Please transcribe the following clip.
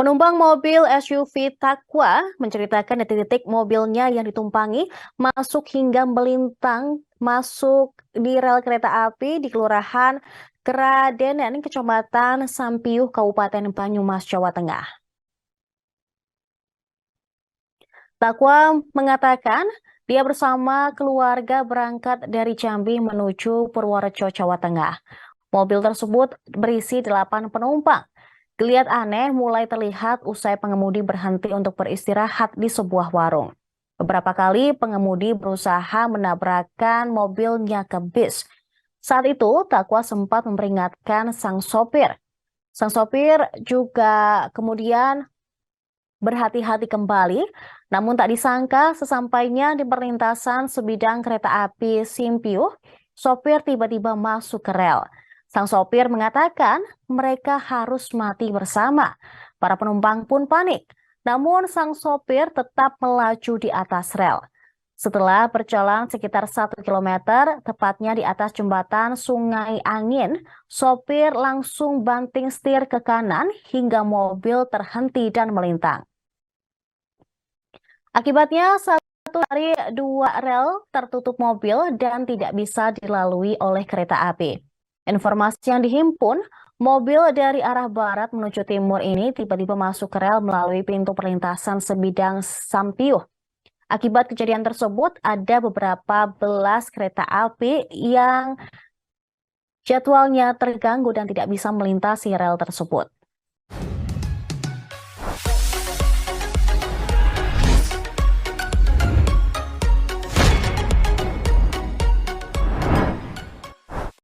Penumpang mobil SUV Takwa menceritakan detik-detik mobilnya yang ditumpangi masuk hingga melintang masuk di rel kereta api di Kelurahan Keradenen, Kecamatan Sampiuh, Kabupaten Banyumas, Jawa Tengah. Takwa mengatakan dia bersama keluarga berangkat dari Jambi menuju Purworejo, Jawa Tengah. Mobil tersebut berisi 8 penumpang. Geliat aneh mulai terlihat usai pengemudi berhenti untuk beristirahat di sebuah warung. Beberapa kali pengemudi berusaha menabrakkan mobilnya ke bis. Saat itu, Takwa sempat memperingatkan sang sopir. Sang sopir juga kemudian berhati-hati kembali, namun tak disangka sesampainya di perlintasan sebidang kereta api Simpiuh, sopir tiba-tiba masuk ke rel. Sang sopir mengatakan mereka harus mati bersama. Para penumpang pun panik, namun sang sopir tetap melaju di atas rel. Setelah berjalan sekitar 1 kilometer, tepatnya di atas jembatan Sungai Angin, sopir langsung banting setir ke kanan hingga mobil terhenti dan melintang. Akibatnya, satu dari 2 rel tertutup mobil dan tidak bisa dilalui oleh kereta api. Informasi yang dihimpun, mobil dari arah barat menuju timur ini tiba-tiba masuk ke rel melalui pintu perlintasan sebidang Sampiuh. Akibat kejadian tersebut, ada beberapa belas kereta api yang jadwalnya terganggu dan tidak bisa melintasi rel tersebut.